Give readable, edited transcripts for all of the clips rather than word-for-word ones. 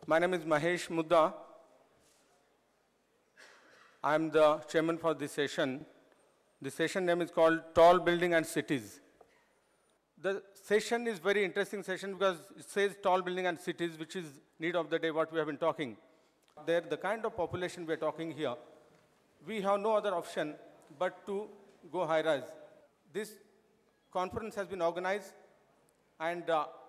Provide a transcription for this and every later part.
My name is Mahesh Mudda. I'm the chairman for this session. The session name is called Tall Building and Cities. The session is very interesting session because it says tall building and cities, which is need of the day, what we have been talking. The kind of population we are talking here, we have no other option but to go high-rise. This conference has been organized, and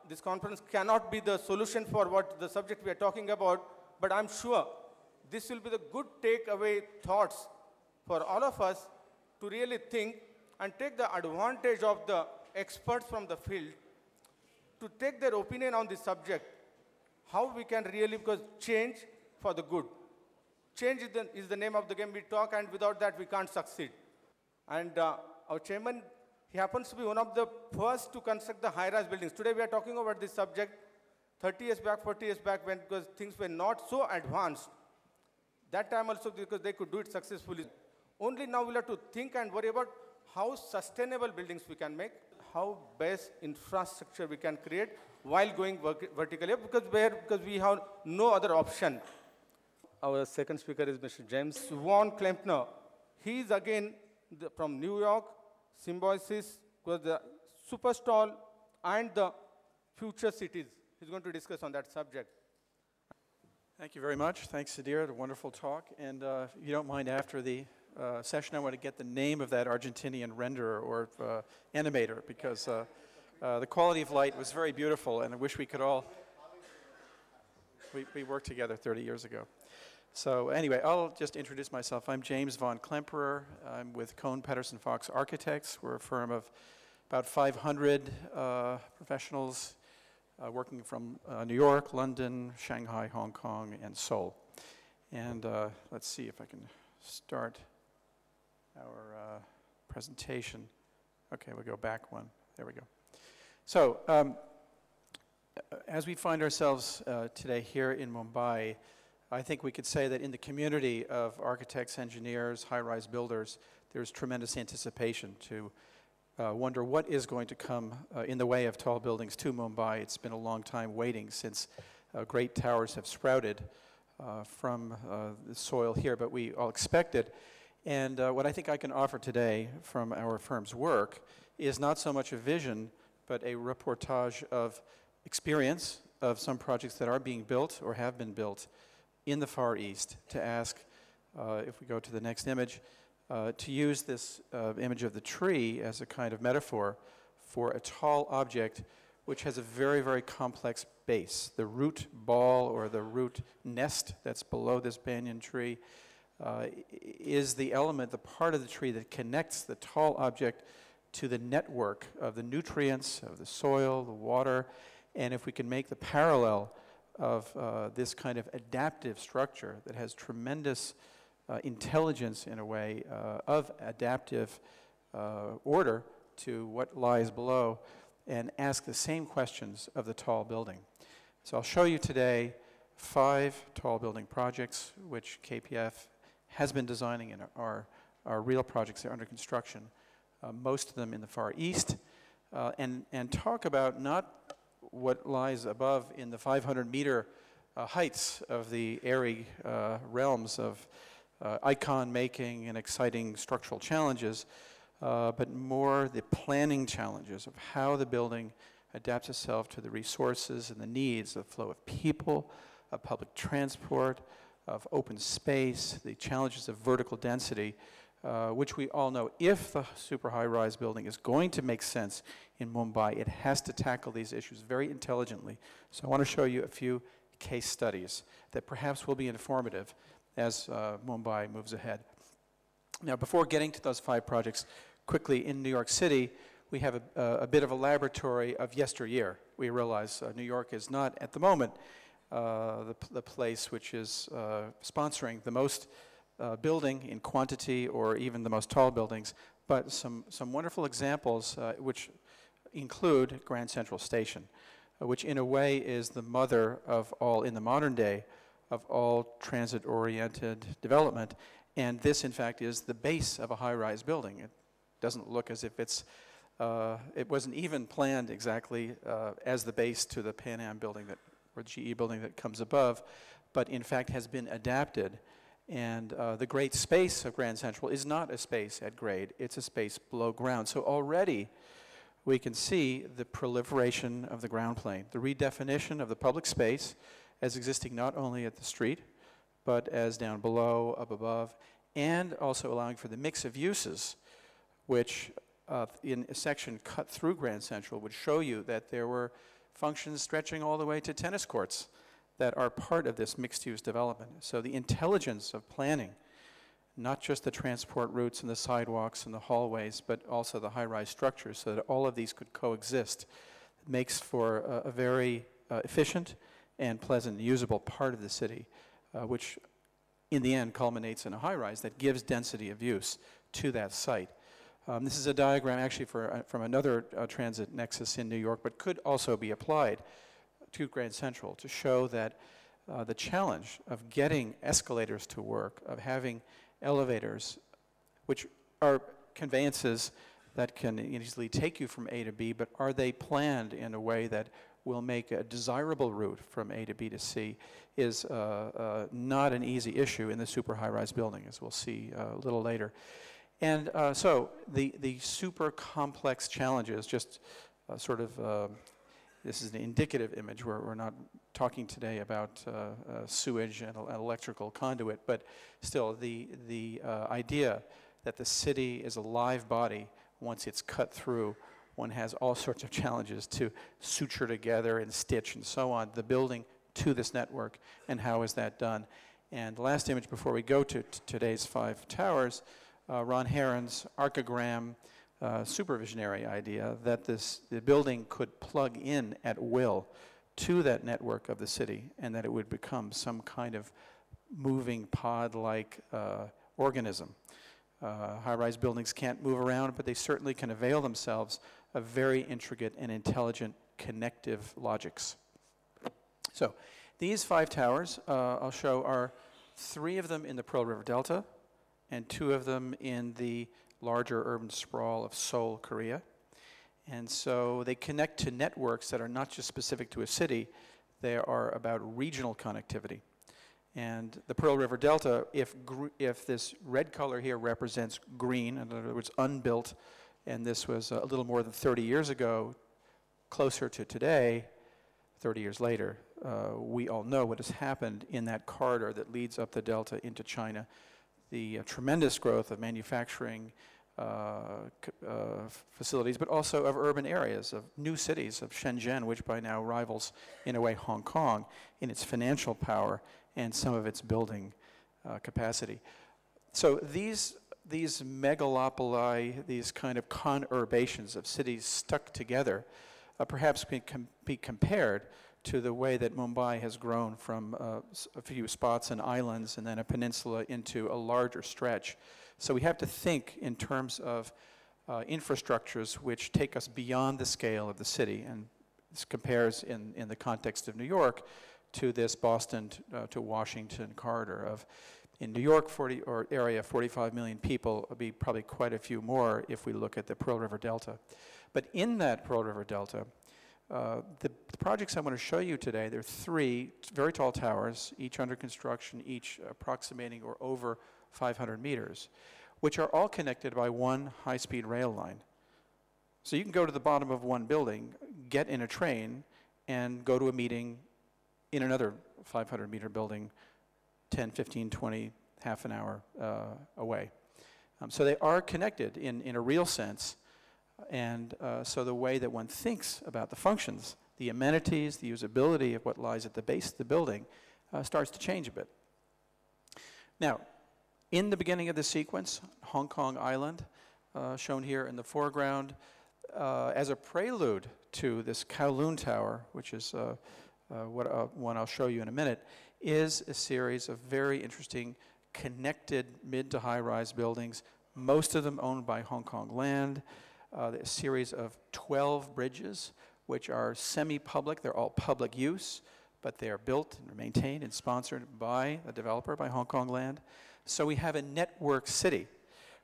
this conference cannot be the solution for what the subject we are talking about, but I'm sure this will be the good takeaway thoughts for all of us to really think and take the advantage of the experts from the field to take their opinion on this subject, how we can really, because change for the good. Change is the name of the game we talk, and without that we can't succeed. And our chairman, he happens to be one of the first to construct the high-rise buildings. Today we are talking about this subject 30 years back, 40 years back, when because things were not so advanced. That time also because they could do it successfully. Only now we'll have to think and worry about how sustainable buildings we can make, how best infrastructure we can create while going vertically, because we have no other option. Our second speaker is Mr. James von Klemperer. He is again from New York, Symbiosis, the Supertalls and the future cities. He's going to discuss on that subject. Thank you very much. Thanks, Sudhir. A wonderful talk. And if you don't mind, after the session, I want to get the name of that Argentinian renderer or animator, because the quality of light was very beautiful, and I wish we could all... We worked together 30 years ago. So anyway, I'll just introduce myself. I'm James von Klemperer. I'm with Kohn Pedersen Fox Architects. We're a firm of about 500 professionals working from New York, London, Shanghai, Hong Kong, and Seoul. And let's see if I can start our presentation. Okay, we'll go back one. There we go. So as we find ourselves today here in Mumbai, I think we could say that in the community of architects, engineers, high-rise builders, there's tremendous anticipation to wonder what is going to come in the way of tall buildings to Mumbai. It's been a long time waiting since great towers have sprouted from the soil here, but we all expect it. And what I think I can offer today from our firm's work is not so much a vision, but a reportage of experience of some projects that are being built or have been built in the Far East, to ask, if we go to the next image, to use this image of the tree as a kind of metaphor for a tall object which has a very, very complex base. The root ball or the root nest that's below this banyan tree is the element, the part of the tree that connects the tall object to the network of the nutrients, of the soil, the water, and if we can make the parallel of this kind of adaptive structure that has tremendous intelligence, in a way, of adaptive order to what lies below, and ask the same questions of the tall building. So I'll show you today 5 tall building projects which KPF has been designing and are real projects that are under construction, most of them in the Far East, and talk about not what lies above in the 500-meter heights of the airy realms of icon making and exciting structural challenges, but more the planning challenges of how the building adapts itself to the resources and the needs of flow of people, of public transport, of open space, the challenges of vertical density, which we all know, if the super high-rise building is going to make sense in Mumbai, it has to tackle these issues very intelligently. So I want to show you a few case studies that perhaps will be informative as Mumbai moves ahead. Now, before getting to those 5 projects, quickly, in New York City, we have a bit of a laboratory of yesteryear. We realize New York is not, at the moment, the place which is sponsoring the most building in quantity or even the most tall buildings, but some wonderful examples which include Grand Central Station, which in a way is the mother of all, in the modern day, of all transit-oriented development. And this, in fact, is the base of a high-rise building. It doesn't look as if it's, it wasn't even planned exactly as the base to the Pan Am building that or the GE building that comes above, but in fact has been adapted. And the great space of Grand Central is not a space at grade, it's a space below ground. So already we can see the proliferation of the ground plane, the redefinition of the public space as existing not only at the street, but as down below, up above, and also allowing for the mix of uses, which in a section cut through Grand Central would show you that there were functions stretching all the way to tennis courts that are part of this mixed-use development. So the intelligence of planning, not just the transport routes and the sidewalks and the hallways, but also the high-rise structures, so that all of these could coexist, makes for a very efficient and pleasant, usable part of the city, which in the end culminates in a high-rise that gives density of use to that site. This is a diagram actually from another transit nexus in New York, but could also be applied to Grand Central to show that the challenge of getting escalators to work, of having elevators, which are conveyances that can easily take you from A to B, but are they planned in a way that will make a desirable route from A to B to C, is not an easy issue in the super high-rise building, as we'll see a little later. And so the super complex challenges, just sort of, this is an indicative image. We're not talking today about sewage and electrical conduit, but still the idea that the city is a live body once it's cut through. One has all sorts of challenges to suture together and stitch and so on, the building to this network, and how is that done. And the last image before we go to today's 5 towers, Ron Heron's archigram supervisionary idea that the building could plug in at will to that network of the city, and that it would become some kind of moving pod-like organism. High-rise buildings can't move around, but they certainly can avail themselves of very intricate and intelligent connective logics. So these 5 towers I'll show are 3 of them in the Pearl River Delta and 2 of them in the larger urban sprawl of Seoul, Korea. And so they connect to networks that are not just specific to a city, they are about regional connectivity. And the Pearl River Delta, if this red color here represents green, in other words, unbuilt, and this was a little more than 30 years ago, closer to today, 30 years later, we all know what has happened in that corridor that leads up the Delta into China. The tremendous growth of manufacturing facilities, but also of urban areas, of new cities, of Shenzhen, which by now rivals, in a way, Hong Kong in its financial power and some of its building capacity. So these megalopoli, these kind of conurbations of cities stuck together, perhaps can be compared to the way that Mumbai has grown from a few spots and islands and then a peninsula into a larger stretch. So we have to think in terms of infrastructures which take us beyond the scale of the city, and this compares in the context of New York to this Boston to Washington corridor of, in New York area, 45 million people. It'll be probably quite a few more if we look at the Pearl River Delta. But in that Pearl River Delta, the projects I want to show you today, there are 3 very tall towers, each under construction, each approximating or over 500 meters, which are all connected by one high-speed rail line. So you can go to the bottom of one building, get in a train, and go to a meeting in another 500-meter building 10, 15, 20, half an hour away. So they are connected in a real sense. And so the way that one thinks about the functions, the amenities, the usability of what lies at the base of the building starts to change a bit. Now, in the beginning of the sequence, Hong Kong Island, shown here in the foreground, as a prelude to this Kowloon Tower, which is one I'll show you in a minute, is a series of very interesting connected mid to high-rise buildings, most of them owned by Hong Kong Land, a series of 12 bridges, which are semi-public. They're all public use, but they are built and maintained and sponsored by a developer, by Hong Kong Land. So we have a network city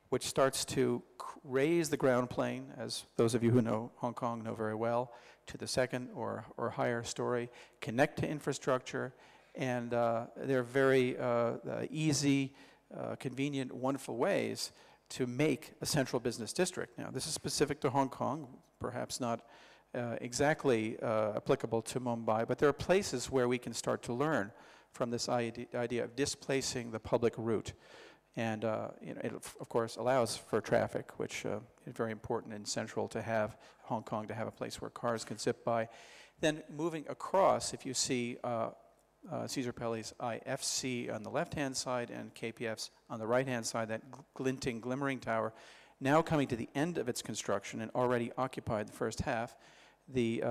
which starts to raise the ground plane, as those of you who know Hong Kong know very well, to the second or higher story, connect to infrastructure, and they're very easy, convenient, wonderful ways to make a central business district. Now, this is specific to Hong Kong, perhaps not exactly applicable to Mumbai, but there are places where we can start to learn from this idea of displacing the public route. And it, of course, allows for traffic, which is very important and central to have Hong Kong to have a place where cars can zip by. Then moving across, if you see Cesar Pelli's IFC on the left-hand side and KPF's on the right-hand side, that glinting, glimmering tower, now coming to the end of its construction and already occupied the first half, the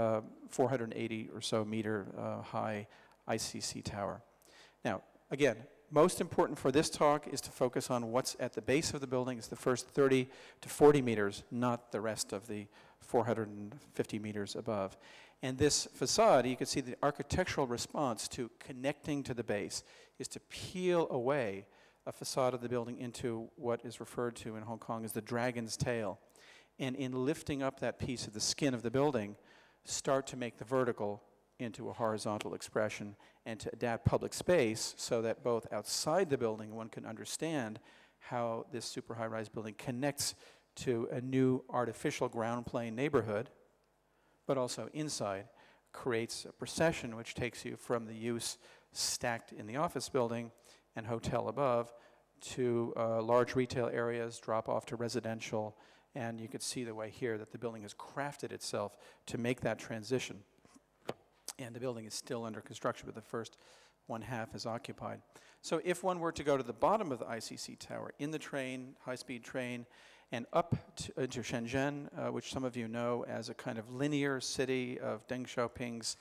480 or so meter high ICC tower. Now, again, most important for this talk is to focus on what's at the base of the building. It's the first 30 to 40 meters, not the rest of the 450 meters above. And this facade, you can see the architectural response to connecting to the base is to peel away a facade of the building into what is referred to in Hong Kong as the dragon's tail. And in lifting up that piece of the skin of the building, start to make the vertical into a horizontal expression and to adapt public space so that both outside the building one can understand how this super high-rise building connects to a new artificial ground plane neighborhood, but also inside creates a procession which takes you from the use stacked in the office building and hotel above to large retail areas, drop off to residential, and you can see the way here that the building has crafted itself to make that transition. And the building is still under construction, but the first one half is occupied. So if one were to go to the bottom of the ICC tower, in the train, high-speed train, and up into Shenzhen, which some of you know as a kind of linear city of Deng Xiaoping's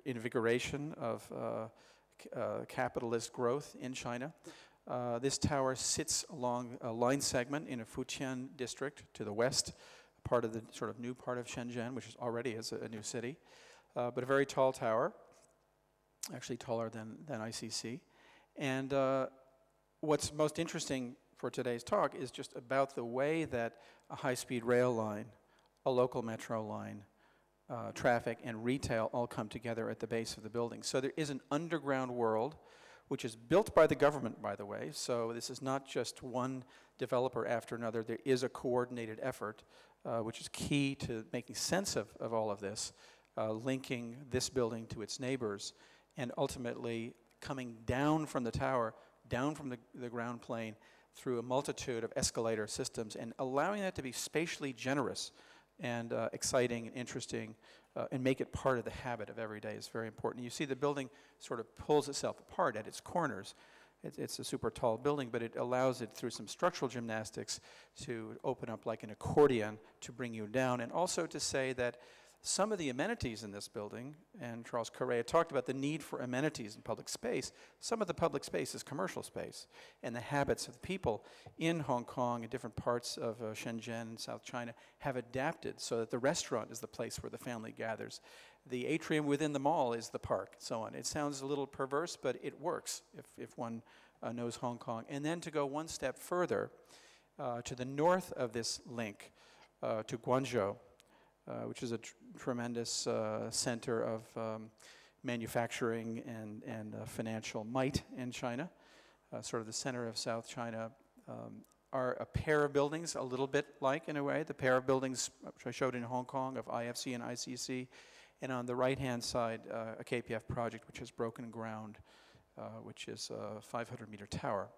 invigoration of capitalist growth in China. This tower sits along a line segment in a Futian district to the west, part of the sort of new part of Shenzhen, which is already is a new city. But a very tall tower, actually taller than ICC. And what's most interesting for today's talk is just about the way that a high-speed rail line, a local metro line, traffic, and retail all come together at the base of the building. So there is an underground world, which is built by the government, by the way. So this is not just one developer after another. There is a coordinated effort, which is key to making sense of all of this. Linking this building to its neighbors, and ultimately coming down from the tower, down from the ground plane, through a multitude of escalator systems, and allowing that to be spatially generous and exciting and interesting, and make it part of the habit of every day is very important. You see the building sort of pulls itself apart at its corners. It's a super tall building, but it allows it through some structural gymnastics to open up like an accordion to bring you down, and also to say that some of the amenities in this building, and Charles Correa talked about the need for amenities in public space, some of the public space is commercial space, and the habits of people in Hong Kong and different parts of Shenzhen and South China have adapted so that the restaurant is the place where the family gathers. The atrium within the mall is the park, so on. It sounds a little perverse, but it works if one knows Hong Kong. And then to go one step further, to the north of this link to Guangzhou, which is a tremendous center of manufacturing and financial might in China, sort of the center of South China, are a pair of buildings, a little bit like, in a way, the pair of buildings which I showed in Hong Kong of IFC and ICC, and on the right-hand side, a KPF project which has broken ground, which is a 500-meter tower.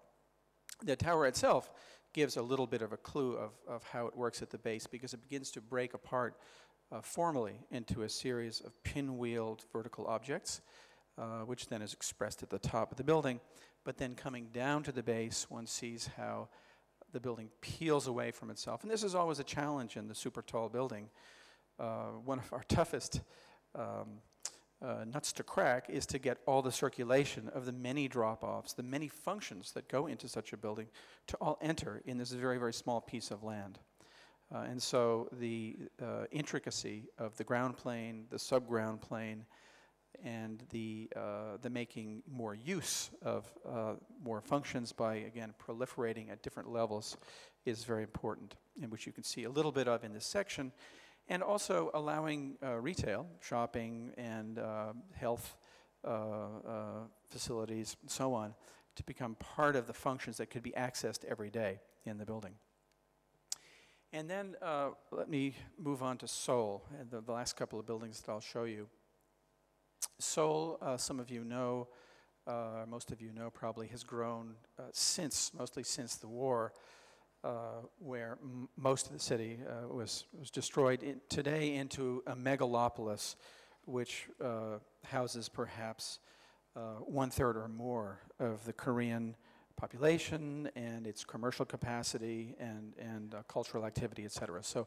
The tower itself gives a little bit of a clue of how it works at the base, because it begins to break apart formally into a series of pinwheeled vertical objects, which then is expressed at the top of the building. But then coming down to the base, one sees how the building peels away from itself. And this is always a challenge in the super tall building. One of our toughest nuts to crack is to get all the circulation of the many drop-offs, the many functions that go into such a building to all enter in this very, very small piece of land. And so the intricacy of the ground plane, the subground plane, and the making more use of more functions by, again, proliferating at different levels is very important, and which you can see a little bit of in this section, and also allowing retail, shopping, and health facilities, and so on, to become part of the functions that could be accessed every day in the building. And then let me move on to Seoul, and the last couple of buildings that I'll show you. Seoul, some of you know, most of you know probably, has grown mostly since the war, where most of the city was destroyed today into a megalopolis, which houses perhaps 1/3 or more of the Korean population and its commercial capacity and cultural activity, et cetera. So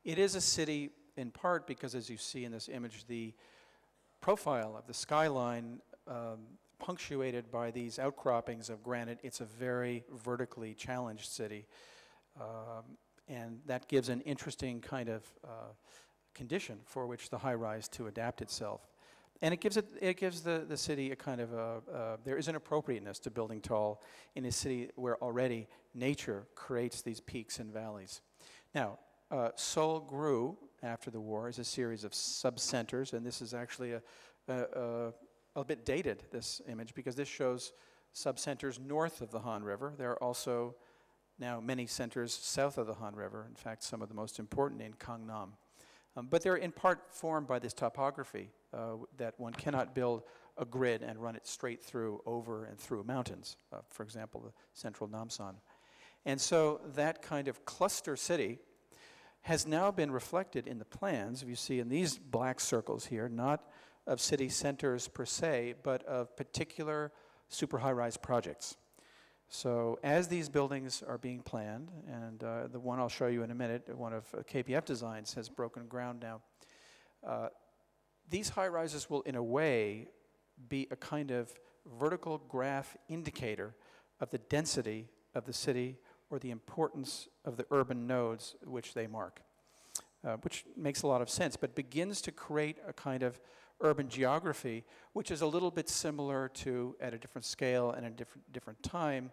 it is a city in part because, as you see in this image, the profile of the skyline punctuated by these outcroppings of granite. It's a very vertically challenged city, and that gives an interesting kind of condition for which the high-rise to adapt itself. And it gives the city a kind of there is an appropriateness to building tall in a city where already nature creates these peaks and valleys. Now, Seoul grew after the war as a series of sub-centers, and this is actually a bit dated, this image, because this shows sub-centers north of the Han River. There are also now many centers south of the Han River, in fact, some of the most important in Gangnam. But they're in part formed by this topography that one cannot build a grid and run it straight through, over and through mountains, for example, the central Namsan. And so that kind of cluster city has now been reflected in the plans, if you see in these black circles here, not of city centers per se, but of particular super high-rise projects. So as these buildings are being planned, and the one I'll show you in a minute, one of KPF Designs has broken ground now, these high-rises will, in a way, be a kind of vertical graph indicator of the density of the city or the importance of the urban nodes which they mark, which makes a lot of sense, but begins to create a kind of urban geography, which is a little bit similar to, at a different scale and a different time,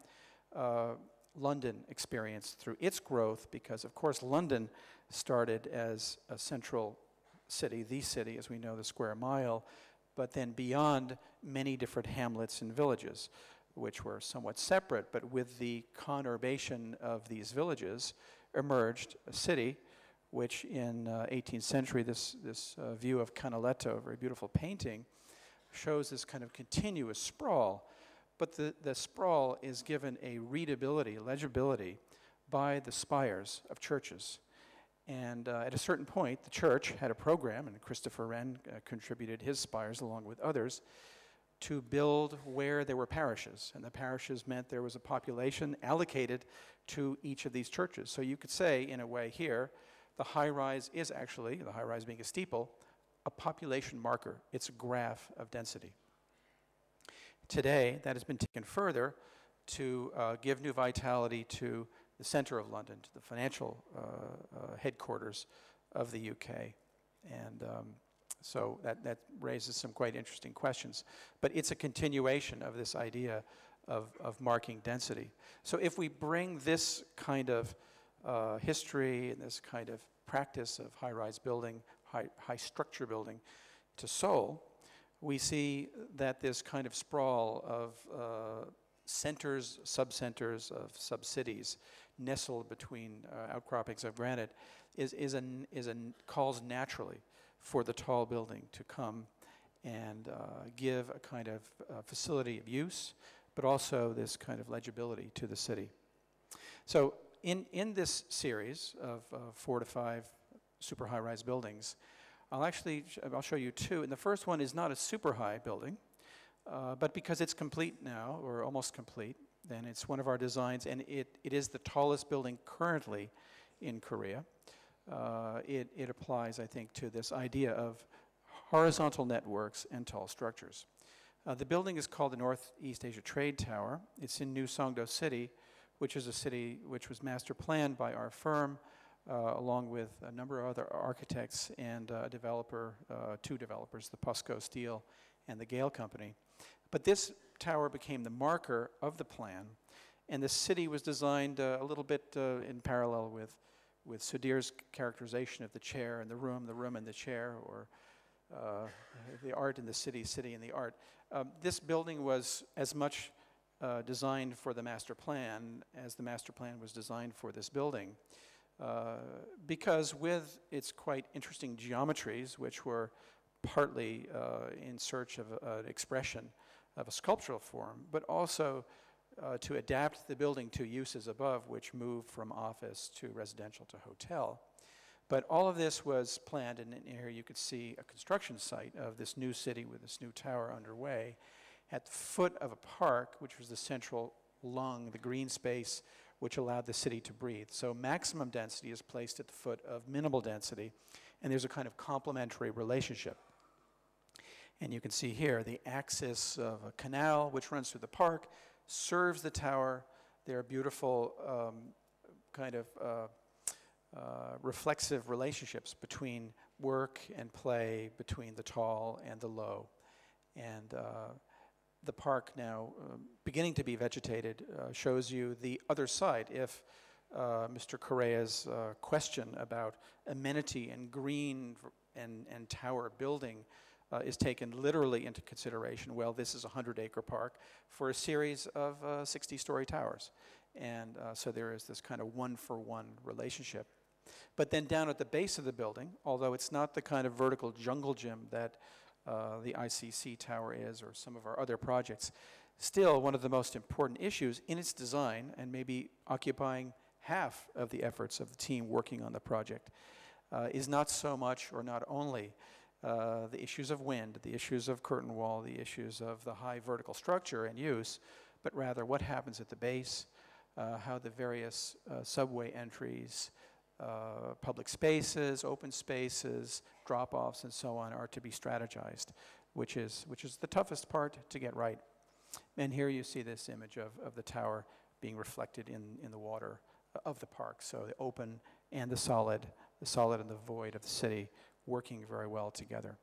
London experienced through its growth, because of course London started as a central city, the city as we know, the square mile, but then beyond many different hamlets and villages, which were somewhat separate, but with the conurbation of these villages emerged a city which in 18th century, this view of Canaletto, a very beautiful painting, shows this kind of continuous sprawl. But the sprawl is given a readability, legibility, by the spires of churches. And at a certain point, the church had a program, and Christopher Wren contributed his spires along with others, to build where there were parishes. And the parishes meant there was a population allocated to each of these churches. So you could say, in a way here, the high-rise is actually, the high-rise being a steeple, a population marker. It's a graph of density. Today, that has been taken further to give new vitality to the center of London, to the financial headquarters of the UK. And so that raises some quite interesting questions. But it's a continuation of this idea of marking density. So if we bring this kind of history and this kind of practice of high-rise building, high structure building to Seoul, we see that this kind of sprawl of centers, sub-centers of sub-cities nestled between outcroppings of granite calls naturally for the tall building to come and give a kind of facility of use, but also this kind of legibility to the city. So in this series of 4 to 5 super high-rise buildings, I'll show you two. And the first one is not a super high building, but because it's complete now, or almost complete, then it's one of our designs, and it is the tallest building currently in Korea. It applies, I think, to this idea of horizontal networks and tall structures. The building is called the Northeast Asia Trade Tower. It's in New Songdo City, which is a city which was master planned by our firm, along with a number of other architects and a developer, two developers, the POSCO Steel and the Gale Company. But this tower became the marker of the plan, and the city was designed a little bit in parallel with Sudir's characterization of the chair and the room and the chair, or the art in the city, city and the art. This building was as much designed for the master plan as the master plan was designed for this building, because with its quite interesting geometries, which were partly in search of an expression of a sculptural form, but also to adapt the building to uses above, which moved from office to residential to hotel. But all of this was planned, and here you could see a construction site of this new city with this new tower underway at the foot of a park, which was the central lung, the green space, which allowed the city to breathe. So maximum density is placed at the foot of minimal density, and there's a kind of complementary relationship. And you can see here the axis of a canal which runs through the park serves the tower. There are beautiful reflexive relationships between work and play, between the tall and the low. And the park now, beginning to be vegetated, shows you the other side. If Mr. Correa's question about amenity and green and tower building is taken literally into consideration, well, this is a 100-acre park for a series of 60-story towers. And so there is this kind of one-for-one relationship. But then down at the base of the building, although it's not the kind of vertical jungle gym that the ICC tower is, or some of our other projects, still one of the most important issues in its design, and maybe occupying half of the efforts of the team working on the project, is not so much or not only the issues of wind, the issues of curtain wall, the issues of the high vertical structure and use, but rather what happens at the base, how the various subway entries, public spaces, open spaces, drop-offs, and so on are to be strategized, which is the toughest part to get right. And here you see this image of the tower being reflected in the water of the park. So the open and the solid and the void of the city working very well together.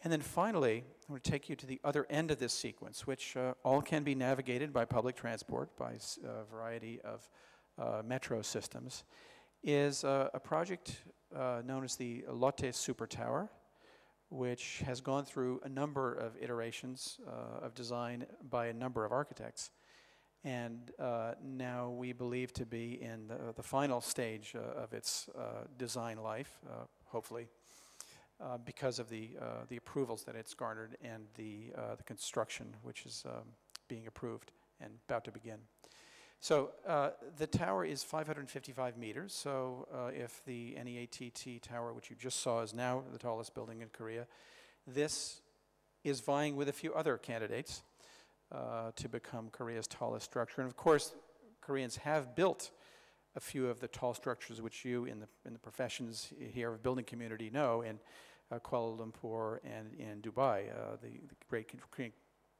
And then finally, I'm going to take you to the other end of this sequence, which all can be navigated by public transport, by a variety of metro systems, is a project known as the LOTA Super Tower, which has gone through a number of iterations of design by a number of architects. And now we believe to be in the final stage of its design life, hopefully, because of the approvals that it's garnered and the construction which is being approved and about to begin. So the tower is 555 meters. So if the NEATT tower, which you just saw, is now the tallest building in Korea, this is vying with a few other candidates to become Korea's tallest structure. And of course, Koreans have built a few of the tall structures which you in the professions here of building community know in Kuala Lumpur and in Dubai. The great Korean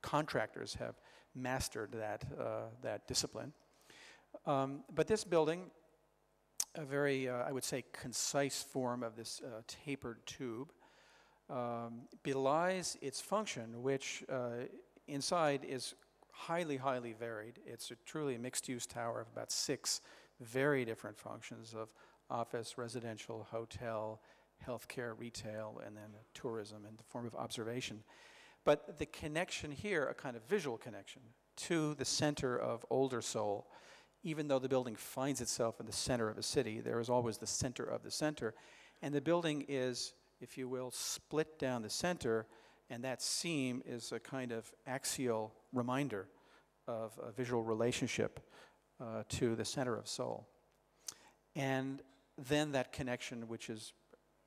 contractors have mastered that discipline. But this building, a very, I would say, concise form of this tapered tube, belies its function, which inside is highly, highly varied. It's a truly mixed-use tower of about 6 very different functions of office, residential, hotel, healthcare, retail, and then tourism in the form of observation. But the connection here, a kind of visual connection to the center of older Seoul, even though the building finds itself in the center of a city, there is always the center of the center. And the building is, if you will, split down the center, and that seam is a kind of axial reminder of a visual relationship to the center of Seoul. And then that connection, which is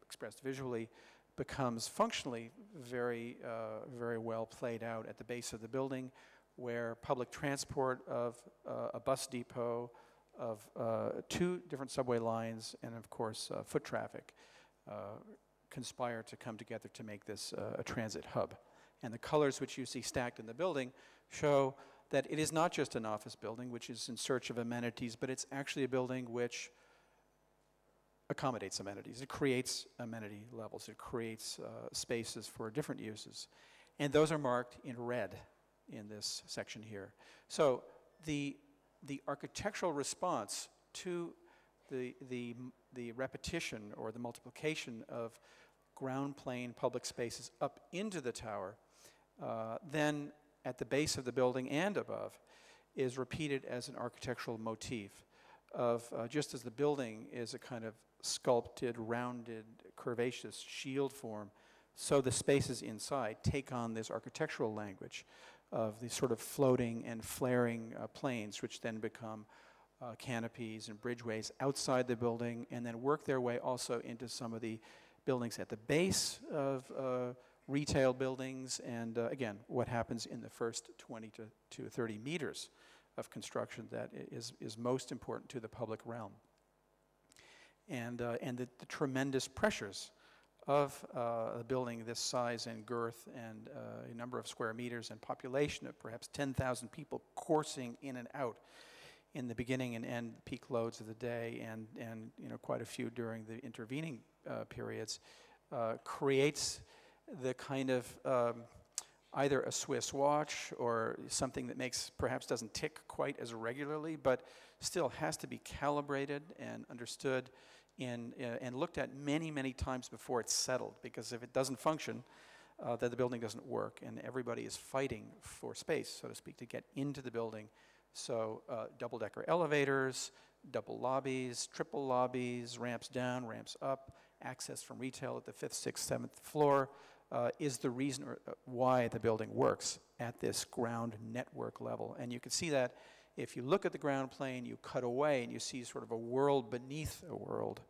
expressed visually, becomes functionally very, very well played out at the base of the building, where public transport of a bus depot, of 2 different subway lines, and of course foot traffic conspire to come together to make this a transit hub. And the colors which you see stacked in the building show that it is not just an office building which is in search of amenities, but it's actually a building which accommodates amenities. It creates amenity levels. It creates spaces for different uses. And those are marked in red in this section here. So the architectural response to the repetition or the multiplication of ground plane public spaces up into the tower, then at the base of the building and above, is repeated as an architectural motif of just as the building is a kind of sculpted, rounded, curvaceous shield form, so the spaces inside take on this architectural language of these sort of floating and flaring planes, which then become canopies and bridgeways outside the building, and then work their way also into some of the buildings at the base of retail buildings, and again, what happens in the first 20 to 30 meters of construction that is most important to the public realm. And the tremendous pressures of a building this size and girth and a number of square meters and population of perhaps 10,000 people coursing in and out in the beginning and end peak loads of the day, and you know, quite a few during the intervening periods, creates the kind of either a Swiss watch or something that perhaps doesn't tick quite as regularly, but still has to be calibrated and understood and looked at many, many times before it's settled, because if it doesn't function, then the building doesn't work, and everybody is fighting for space, so to speak, to get into the building. So double-decker elevators, double lobbies, triple lobbies, ramps down, ramps up, access from retail at the 5th, 6th, 7th floor is the reason why the building works at this ground network level. And you can see that if you look at the ground plane, you cut away and you see sort of a world beneath a world,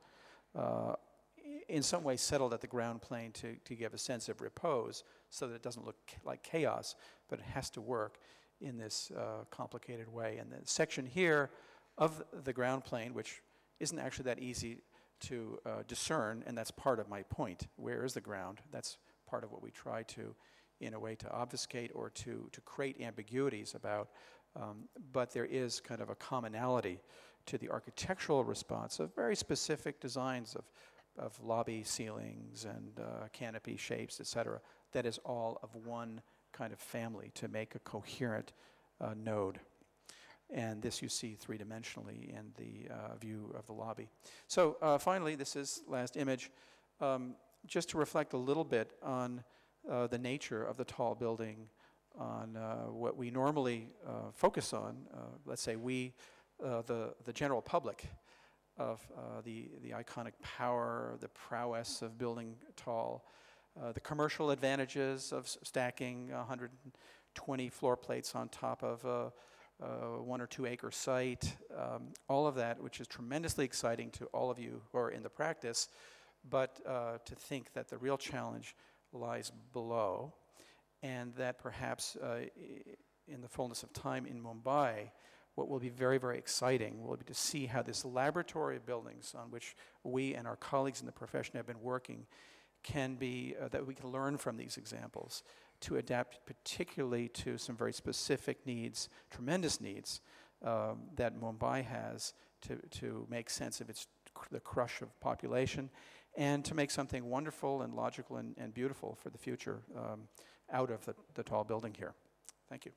in some way settled at the ground plane to give a sense of repose so that it doesn't look like chaos, but it has to work in this complicated way. And the section here of the ground plane, which isn't actually that easy to discern, and that's part of my point. Where is the ground? That's part of what we try to, in a way, to obfuscate or to create ambiguities about. But there is kind of a commonality to the architectural response of very specific designs of lobby ceilings and canopy shapes, et cetera, that is all of one kind of family to make a coherent node. And this you see three-dimensionally in the view of the lobby. So finally, this is last image, just to reflect a little bit on the nature of the tall building, on what we normally focus on, let's say the general public, of the iconic power, the prowess of building tall, the commercial advantages of stacking 120 floor plates on top of a 1 or 2 acre site, all of that, which is tremendously exciting to all of you who are in the practice, but to think that the real challenge lies below, and that perhaps in the fullness of time in Mumbai, what will be very, very exciting will be to see how this laboratory of buildings on which we and our colleagues in the profession have been working can be, that we can learn from these examples to adapt particularly to some very specific needs, tremendous needs, that Mumbai has to make sense of the crush of population, and to make something wonderful and logical and beautiful for the future out of the tall building here. Thank you.